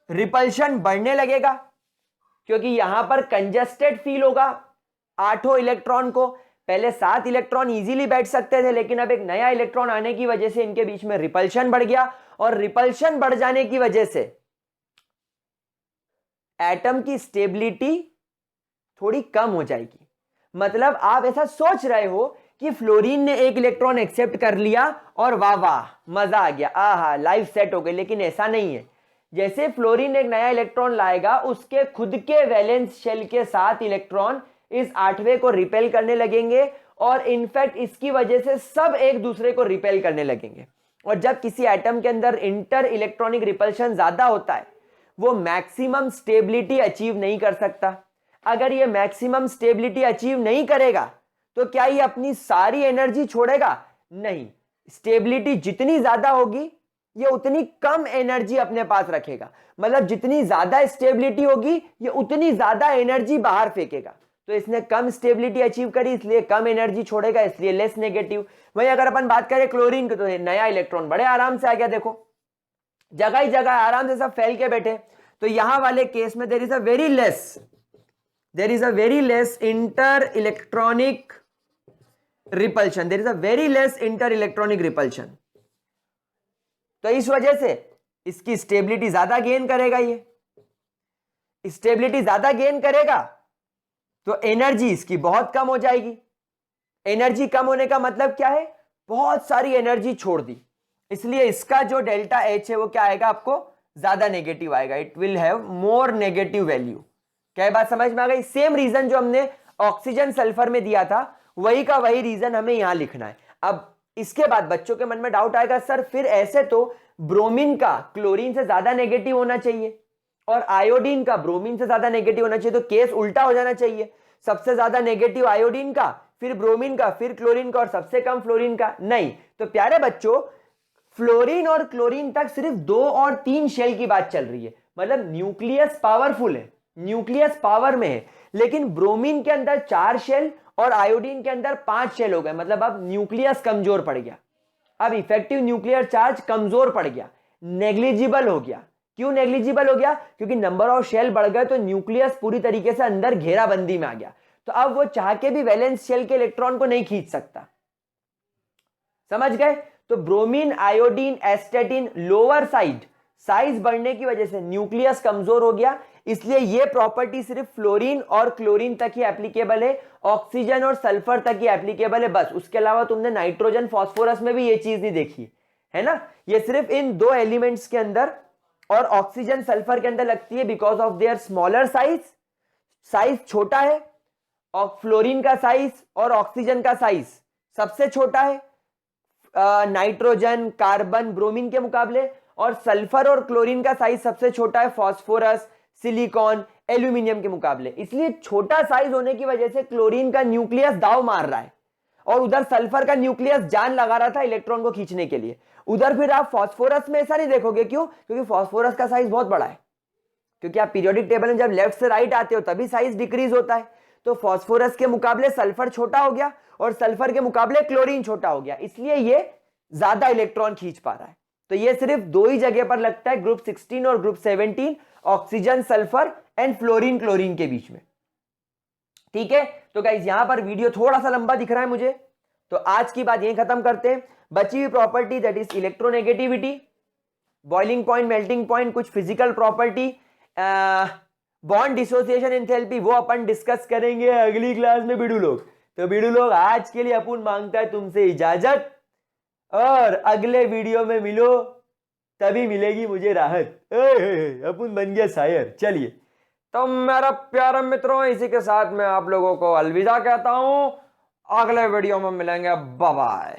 repulsion बढ़ने लगेगा, क्योंकि यहां पर कंजेस्टेड फील होगा। 8 इलेक्ट्रॉन को, पहले 7 इलेक्ट्रॉन इजीली बैठ सकते थे, लेकिन अब एक नया इलेक्ट्रॉन आने की वजह से इनके बीच में रिपल्शन बढ़ गया और रिपल्शन बढ़ जाने की वजह से एटम की स्टेबिलिटी थोड़ी कम हो जाएगी। मतलब आप ऐसा सोच रहे हो कि फ्लोरीन ने एक इलेक्ट्रॉन एक्सेप्ट कर लिया और वाह वाह मजा आ गया, आहा लाइफ सेट हो गई, लेकिन ऐसा नहीं है। जैसे फ्लोरीन एक नया इलेक्ट्रॉन लाएगा, उसके खुद के वैलेंस शेल के 7 इलेक्ट्रॉन इस 8वें को रिपेल करने लगेंगे और इनफैक्ट इसकी वजह से सब एक दूसरे को रिपेल करने लगेंगे। और जब किसी एटम के अंदर इंटर इलेक्ट्रॉनिक रिपल्शन ज्यादा होता है, वो मैक्सिमम स्टेबिलिटी अचीव नहीं कर सकता। अगर ये मैक्सिमम स्टेबिलिटी अचीव नहीं करेगा तो क्या ये अपनी सारी एनर्जी छोड़ेगा? नहीं। स्टेबिलिटी जितनी ज्यादा होगी ये उतनी कम एनर्जी अपने पास रखेगा। मतलब जितनी ज्यादा स्टेबिलिटी होगी ये उतनी ज्यादा एनर्जी बाहर फेंकेगा। तो इसने कम स्टेबिलिटी अचीव करी, इसलिए कम एनर्जी छोड़ेगा, इसलिए लेस नेगेटिव। वहीं अगर अपन बात करें क्लोरीन की, तो नया इलेक्ट्रॉन बड़े आराम से आ गया। देखो जगह ही जगह आराम से सब फैल के बैठे। तो यहां वाले केस में there is a very less inter electronic repulsion, there is a very less inter electronic repulsion. तो इस वजह से इसकी स्टेबिलिटी ज्यादा गेन करेगा। ये स्टेबिलिटी ज्यादा गेन करेगा तो एनर्जी इसकी बहुत कम हो जाएगी। एनर्जी कम होने का मतलब क्या है, बहुत सारी एनर्जी छोड़ दी, इसलिए इसका जो डेल्टा एच है वो क्या आएगा, आपको ज्यादा नेगेटिव आएगा, it will have more negative value. क्या बात समझ में आ गई? सेम रीजन जो हमने ऑक्सीजन सल्फर में दिया था वही का वही रीजन हमें यहां लिखना है। अब इसके बाद बच्चों के मन में डाउट आएगा, सर फिर ऐसे तो ब्रोमीन का क्लोरीन से ज्यादा नेगेटिव होना चाहिए और आयोडीन का ब्रोमीन से ज्यादा नेगेटिव होना चाहिए, तो केस उल्टा हो जाना चाहिए, सबसे ज्यादा नेगेटिव आयोडीन का, फिर ब्रोमीन का, फिर क्लोरीन का और सबसे कम फ्लोरीन का। नहीं, तो प्यारे बच्चों फ्लोरीन और क्लोरीन तक सिर्फ 2 और 3 शेल की बात चल रही है, मतलब न्यूक्लियस पावरफुल है, न्यूक्लियस पावर में है, लेकिन ब्रोमीन के अंदर 4 शेल और आयोडीन के अंदर 5 शेल हो गए, मतलब अब न्यूक्लियस कमजोर पड़ गया, अब इफेक्टिव न्यूक्लियर चार्ज कमजोर पड़ गया, नेग्लिजिबल हो गया। क्यों नेग्लिजिबल हो गया? क्योंकि नंबर ऑफ शेल बढ़ गए तो न्यूक्लियस पूरी तरीके से अंदर घेराबंदी में आ गया, तो अब वो चाह के भी वैलेंस शेल के इलेक्ट्रॉन को नहीं खींच सकता। समझ गए? तो ब्रोमीन, आयोडीन, एस्टेटिन लोअर साइज बढ़ने की वजह से न्यूक्लियस कमजोर हो गया, इसलिए ये प्रॉपर्टी सिर्फ फ्लोरीन और क्लोरीन तक ही एप्लीकेबल है, ऑक्सीजन और सल्फर तक ही एप्लीकेबल है बस। उसके अलावा तुमने नाइट्रोजन, फास्फोरस में भी ये चीज नहीं देखी है ना, ये सिर्फ इन 2 एलिमेंट्स के अंदर और ऑक्सीजन सल्फर के अंदर लगती है because of their smaller size छोटा है, और फ्लोरीन का साइज और ऑक्सीजन का साइज सबसे छोटा है नाइट्रोजन, कार्बन, ब्रोमीन के मुकाबले, और सल्फर और क्लोरीन का साइज सबसे छोटा है फास्फोरस, सिलिकॉन, एल्यूमिनियम के मुकाबले। इसलिए छोटा साइज होने की वजह से क्लोरीन का न्यूक्लियस दाव मार रहा है और उधर सल्फर का न्यूक्लियस जान लगा रहा था इलेक्ट्रॉन को खींचने के लिए। उधर फिर आप फास्फोरस में ऐसा नहीं देखोगे, क्यों? क्योंकि फास्फोरस का साइज बहुत बड़ा है, क्योंकि आप पीरियोडिक टेबल में जब लेफ्ट से राइट आते हो तभी साइज डिक्रीज होता है, तो फास्फोरस के मुकाबले सल्फर छोटा हो गया और सल्फर के मुकाबले क्लोरीन छोटा हो गया, इसलिए ये ज्यादा इलेक्ट्रॉन खींच पा रहा है। तो ये सिर्फ 2 ही जगह पर लगता है, ग्रुप 16 और group 17, oxygen sulphur and fluorine chlorine के बीच में। ठीक है, तो गाइस यहां पर वीडियो थोड़ा सा लंबा दिख रहा है मुझे, तो आज की बात यहीं खत्म करते हैं। बची हुई property that is electronegativity, boiling point, melting point, कुछ physical property, bond dissociation, enthalpy, वो अपन डिस्कस करेंगे अगली क्लास में बिडू लोग। तो बिडू लोग आज के लिए अपन मांगता है तुमसे इजाजत, और अगले वीडियो में मिलो, तभी मिलेगी मुझे राहत। अपन बन गया शायर। चलिए, तो मेरा प्यारे मित्रों, इसी के साथ मैं आप लोगों को अलविदा कहता हूं, अगले वीडियो में मिलेंगे, बाय बाय।